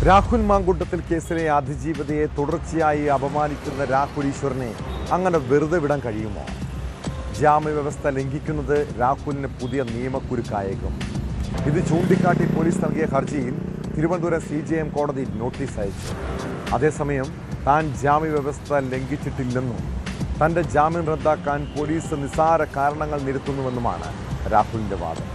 രാഹുൽ മാങ്കൂട്ടത്തിൽ കേസിലെ അതിജീവിതയെ തുടർച്ചയായി അപമാനിക്കുന്ന രാഹുൽ ഈശ്വറിനെ അങ്ങനെ വെറുതെ വിടാൻ കഴിയുമോ? ജാമ്യവ്യവസ്ഥ ലംഘിക്കുന്നത് രാഹുലിന് പുതിയ നിയമക്കുരുക്കായേക്കും. ഇത് ചൂണ്ടിക്കാട്ടി പോലീസ് നൽകിയ ഹർജിയിൽ തിരുവനന്തപുരം CJM കോടതി നോട്ടീസ് അയച്ചു. അതേസമയം താൻ ജാമ്യവ്യവസ്ഥ ലംഘിച്ചിട്ടില്ലെന്നും തൻ്റെ ജാമ്യം റദ്ദാക്കാൻ പോലീസ് നിസ്സാര കാരണങ്ങൾ നിരത്തുന്നുവെന്നുമാണ് രാഹുലിൻ്റെ വാദം.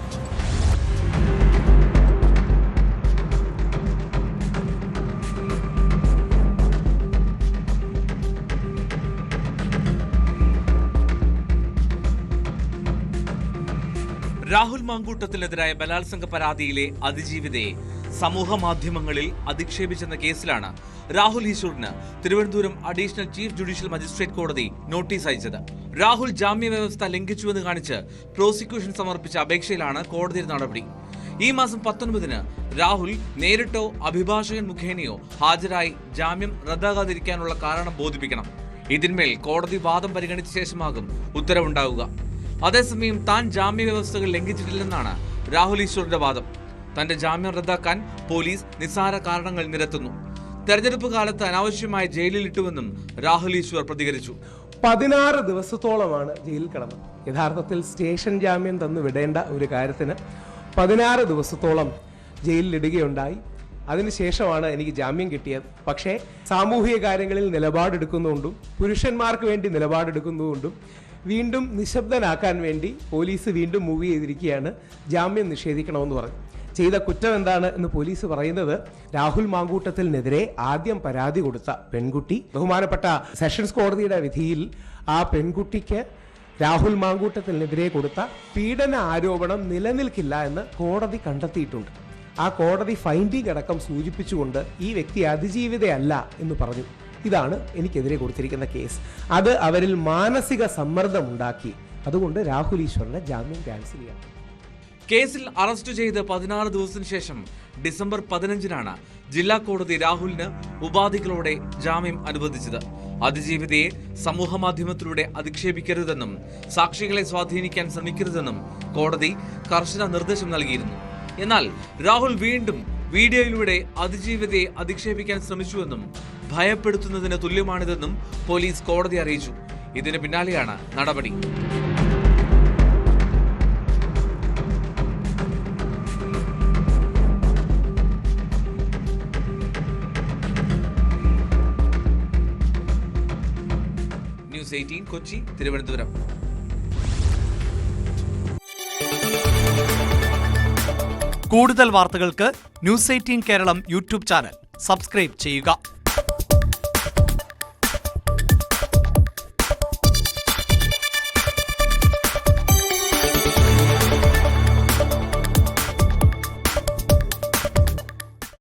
രാഹുൽ മാങ്കൂട്ടത്തിനെതിരായ ബലാത്സംഗ പരാതിയിലെ അതിജീവിതയെ സമൂഹ മാധ്യമങ്ങളിൽ അധിക്ഷേപിച്ചെന്ന കേസിലാണ് രാഹുൽ ഈശ്വറിന് Thiruvananthapuram additional chief judicial magistrate കോടതി നോട്ടീസ് അയച്ചത്. രാഹുൽ ജാമ്യവ്യവസ്ഥ ലംഘിച്ചുവെന്ന് കാണിച്ച് പ്രോസിക്യൂഷൻ സമർപ്പിച്ച അപേക്ഷയിലാണ് കോടതിയുടെ നടപടി. ഈ മാസം 19-ന് രാഹുൽ നേരിട്ടോ അഭിഭാഷകൻ മുഖേനയോ ഹാജരായി ജാമ്യം റദ്ദാകാതിരിക്കാനുള്ള കാരണം ബോധിപ്പിക്കണം. ഇതിന്മേൽ കോടതി വാദം പരിഗണിച്ച ശേഷമാകും ഉത്തരവുണ്ടാവുക. അതേസമയം താൻ ജാമ്യവ്യവസ്ഥകൾ ലംഘിച്ചിട്ടില്ലെന്നാണ് രാഹുൽ ഈശ്വറിന്റെ വാദം. തന്റെ ജാമ്യം റദ്ദാക്കാൻ പോലീസ് നിസ്സാര കാരണങ്ങൾ നിരത്തുന്നു. തെരഞ്ഞെടുപ്പ് കാലത്ത് അനാവശ്യമായി ജയിലിലിട്ടുവെന്നും രാഹുൽ ഈശ്വർ പ്രതികരിച്ചു. 16 ദിവസത്തോളമാണ് ജയിലിൽ കിടന്നത്. യഥാർത്ഥത്തിൽ സ്റ്റേഷൻ ജാമ്യം തന്നു വിടേണ്ട ഒരു കാര്യത്തിന് 16 ദിവസത്തോളം ജയിലിലിടുകയുണ്ടായി. അതിനുശേഷമാണ് എനിക്ക് ജാമ്യം കിട്ടിയത്. പക്ഷേ സാമൂഹിക കാര്യങ്ങളിൽ നിലപാടെടുക്കുന്നതുകൊണ്ടും പുരുഷന്മാർക്ക് വേണ്ടി നിലപാടെടുക്കുന്നതുകൊണ്ടും വീണ്ടും നിശബ്ദനാക്കാൻ വേണ്ടി പോലീസ് വീണ്ടും മൂവ് ചെയ്തിരിക്കുകയാണ്. ജാമ്യം നിഷേധിക്കണമെന്ന് പറഞ്ഞു. ചെയ്ത കുറ്റം എന്താണ് എന്ന് പോലീസ് പറയുന്നത്, രാഹുൽ മാങ്കൂട്ടത്തിനെതിരെ ആദ്യം പരാതി കൊടുത്ത പെൺകുട്ടി, ബഹുമാനപ്പെട്ട സെഷൻസ് കോടതിയുടെ വിധിയിൽ ആ പെൺകുട്ടിക്ക് രാഹുൽ മാങ്കൂട്ടത്തിനെതിരെ കൊടുത്ത പീഡന ആരോപണം നിലനിൽക്കില്ല എന്ന് കോടതി കണ്ടെത്തിയിട്ടുണ്ട്. ആ കോടതി ഫൈൻഡിംഗ് അടക്കം സൂചിപ്പിച്ചുകൊണ്ട് ഈ വ്യക്തി അതിജീവിതയല്ല എന്ന് പറഞ്ഞു. ഇതാണ് എനിക്കെതിരെ കൊടുത്തിരിക്കുന്ന കേസ്. അത് അവരിൽ മാനസിക സമ്മർദ്ദം ഉണ്ടാക്കി. അതുകൊണ്ട് രാഹുൽ ഈശ്വറിന്റെ ജാമ്യം ക്യാൻസൽ ചെയ്യാം. കേസിൽ അറസ്റ്റ് ചെയ്ത് 16 ദിവസത്തിന് ശേഷം ഡിസംബർ 15-നാണ് ജില്ലാ കോടതി രാഹുലിന് ഉപാധികളോടെ ജാമ്യം അനുവദിച്ചത്. അതിജീവിതയെ സമൂഹ മാധ്യമത്തിലൂടെ അധിക്ഷേപിക്കരുതെന്നും സാക്ഷികളെ സ്വാധീനിക്കാൻ ശ്രമിക്കരുതെന്നും കോടതി കർശന നിർദ്ദേശം നൽകിയിരുന്നു. എന്നാൽ രാഹുൽ വീണ്ടും വീഡിയോയിലൂടെ അതിജീവിതയെ അധിക്ഷേപിക്കാൻ ശ്രമിച്ചുവെന്നും ഭയപ്പെടുത്തുന്നതിന് തുല്യമാണിതെന്നും പോലീസ് കോടതി അറിയിച്ചു. ഇതിന് പിന്നാലെയാണ് നടപടി. ന്യൂസ് 18 കൊച്ചി, തിരുവനന്തപുരം. കൂടുതൽ വാർത്തകൾക്ക് news 18 Keralam YouTube channel subscribe ചെയ്യുക.